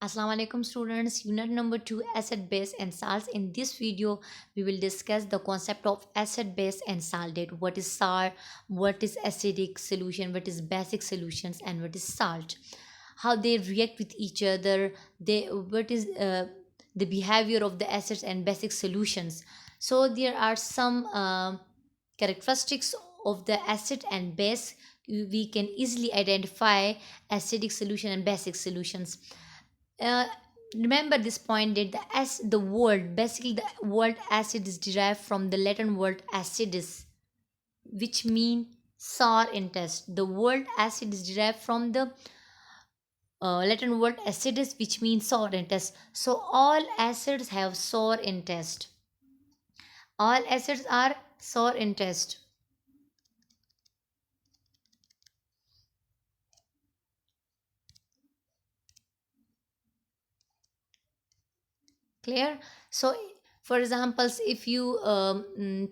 Assalamu alaikum students, unit number 2, acid base and salts. In this video we will discuss the concept of acid base and salt. What is salt, what is acidic solution, what is basic solutions, and what is salt, how they react with each other, they what is the behavior of the acids and basic solutions. So there are some characteristics of the acid and base. We can easily identify acidic solution and basic solutions. uh, Remember this point that the word, basically the word acid is derived from the Latin word acidus, which mean sour in taste. The word acid is derived from the Latin word acidus, which means sour in taste. So all acids have sour in taste. All acids are sour in taste. Clear? So for examples, if you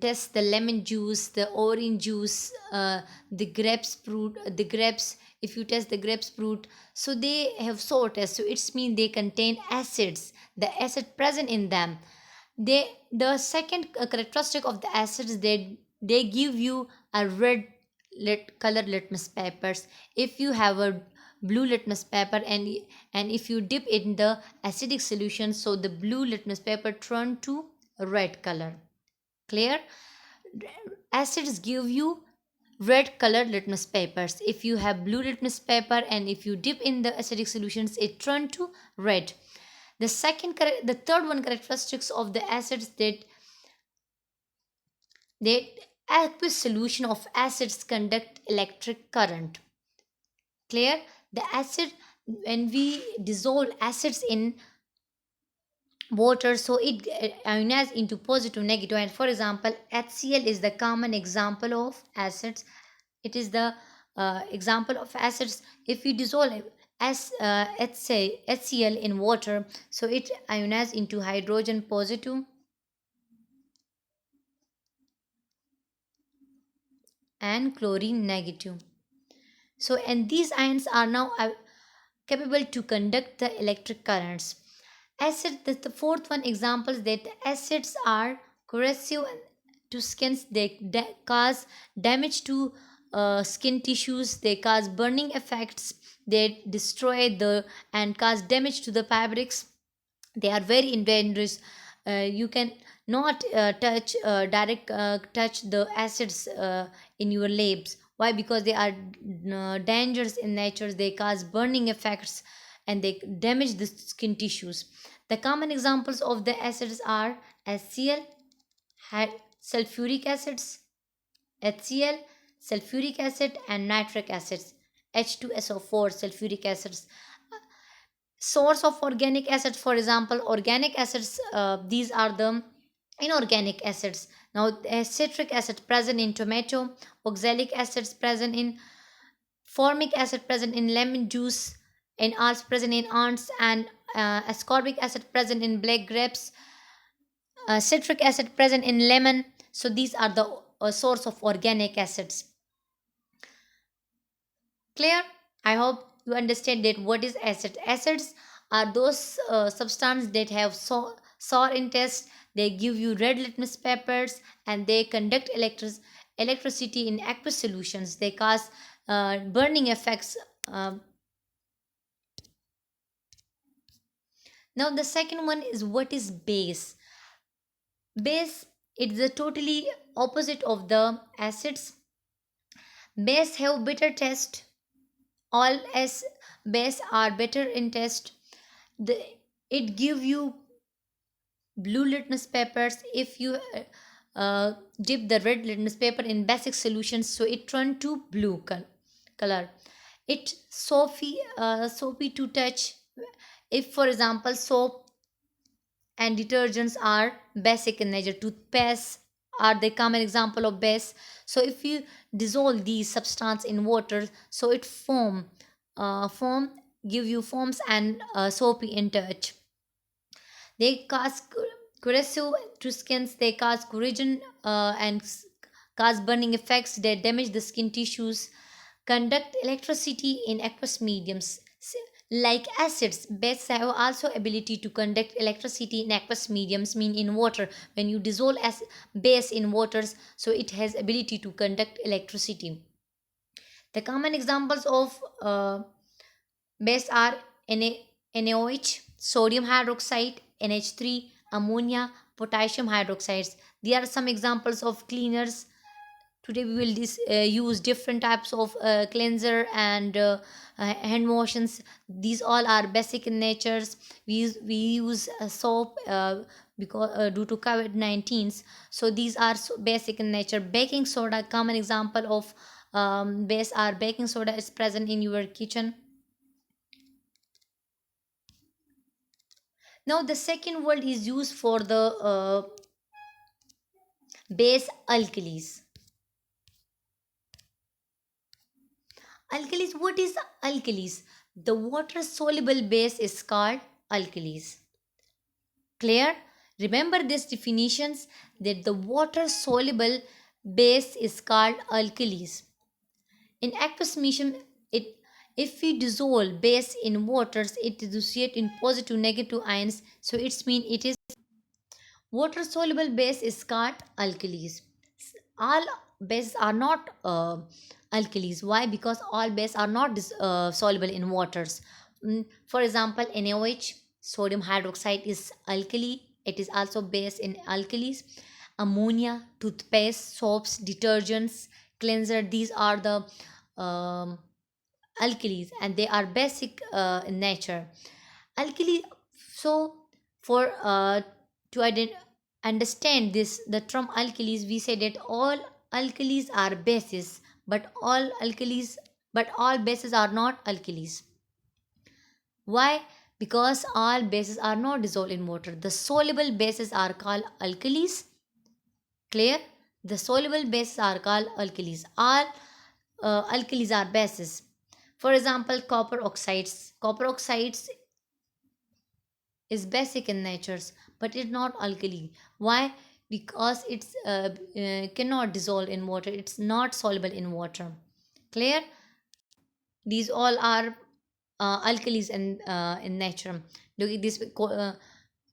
test the lemon juice, the orange juice, the grapes fruit, the grapes, if you test the grapes fruit, so they have sour taste, so it's mean they contain acids, the acid present in them. The second characteristic of the acids, they give you a red color litmus papers. If you have a blue litmus paper and if you dip in the acidic solution, so the blue litmus paper turn to red color. Clear? Acids give you red colored litmus papers. If you have blue litmus paper and if you dip in the acidic solutions, it turn to red. The third one characteristics of the acids, that aqueous solution of acids conduct electric current. Clear? The acid, when we dissolve acids in water, so it ionizes into positive, negative, and for example HCl is the common example of acids. It is the example of acids. If we dissolve HCl in water, so it ionizes into hydrogen positive and chlorine negative. So and these ions are now capable to conduct the electric currents. The fourth one examples that acids are corrosive to skins. They cause damage to skin tissues. They cause burning effects. They destroy the and cause damage to the fabrics. They are very dangerous. You can not touch the acids in your labs. Why? Because they are dangerous in nature. They cause burning effects and they damage the skin tissues. The common examples of the acids are HCl, sulfuric acids, HCl, sulfuric acid, and nitric acids, H2SO4, sulfuric acids. Source of organic acids, for example organic acids, these are the inorganic acids. Now citric acid present in tomato, oxalic acids present in formic acid present in lemon juice, and also present in ants, and ascorbic acid present in black grapes, citric acid present in lemon. So these are the source of organic acids. Clear? I hope you understand that what is acid. Acids are those substances that have sour in taste. They give you red litmus papers and they conduct electricity in aqueous solutions. They cause burning effects. Now the second one is what is base. Base, it's the totally opposite of the acids. Base have bitter taste. All as base are better in taste. The it give you blue litmus papers. If you dip the red litmus paper in basic solutions, so it turn to blue color. It soapy to touch. If for example soap and detergents are basic in nature, toothpaste are the common example of base. So if you dissolve these substance in water, so it foam give you foams and soapy in touch. They cause corrosive to skins. They cause corrosion cause burning effects. They damage the skin tissues. Conduct electricity in aqueous mediums. Like acids, bases have also ability to conduct electricity in aqueous mediums, mean in water. When you dissolve as base in waters, so it has ability to conduct electricity. The common examples of base are NaOH, sodium hydroxide, NH3, ammonia, potassium hydroxides. There are some examples of cleaners. Today we will use different types of cleanser and hand motions. These all are basic in natures. We use soap because due to COVID-19. So these are basic in nature. Baking soda, common example of base are baking soda is present in your kitchen. Now the second word is used for the base alkalis. Alkalis, what is alkalis? The water soluble base is called alkalis. Clear? Remember these definitions that the water soluble base is called alkalis. In aqueous medium, it if we dissolve base in waters, it dissociates in positive negative ions. So it's mean it is water soluble base is called alkalis. All bases are not alkalis. Why? Because all bases are not soluble in waters. For example, NaOH, sodium hydroxide is alkali. It is also base in alkalis. Ammonia, toothpaste, soaps, detergents, cleanser. These are the um, alkalis, and they are basic in nature. Alkali. So for to understand this, the term alkalis, we say that all alkalis are bases, but all bases are not alkalis. Why? Because all bases are not dissolved in water. The soluble bases are called alkalis. Clear? The soluble bases are called alkalis. All alkalis are bases. For example, copper oxides. Copper oxides is basic in natures, but it's not alkali. Why? Because it's cannot dissolve in water. It's not soluble in water. Clear? These all are alkalis in nature. Look at this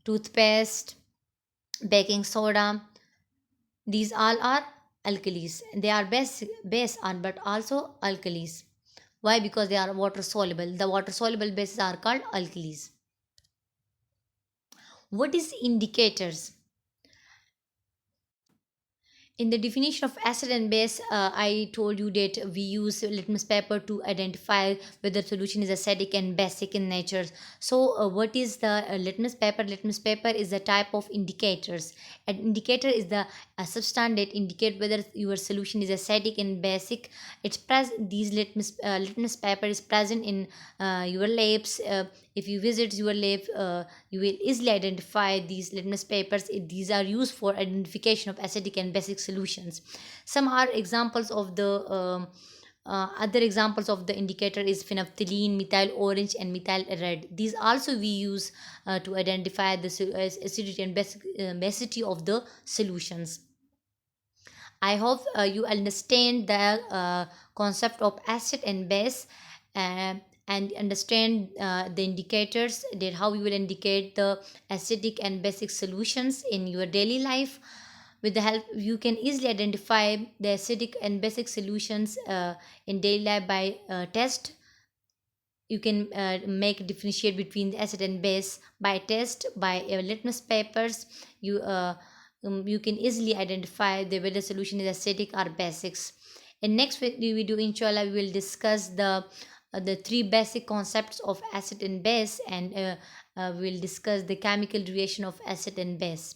toothpaste, baking soda. These all are alkalis. They are base on, but also alkalis. Why? Because they are water soluble. The water soluble bases are called alkalis. What is indicators? In the definition of acid and base, I told you that we use litmus paper to identify whether solution is acidic and basic in nature. So what is the litmus paper? Litmus paper is a type of indicators. An indicator is the substance that indicate whether your solution is acidic and basic. It's present. These litmus paper is present in your labs. If you visit your lab, you will easily identify these litmus papers. These are used for identification of acidic and basic solutions. Some are examples of the other examples of the indicator is phenolphthalein, methyl orange, and methyl red. These also we use to identify the acidity and basicity of the solutions. I hope you understand the concept of acid and base, uh, and understand the indicators, that how you will indicate the acidic and basic solutions in your daily life. With the help, you can easily identify the acidic and basic solutions in daily life by test. You can make differentiate between the acid and base by test, by litmus papers. You can easily identify the whether solution is acidic or basics. In next video inshallah we will discuss the three basic concepts of acid and base, and we will discuss the chemical reaction of acid and base.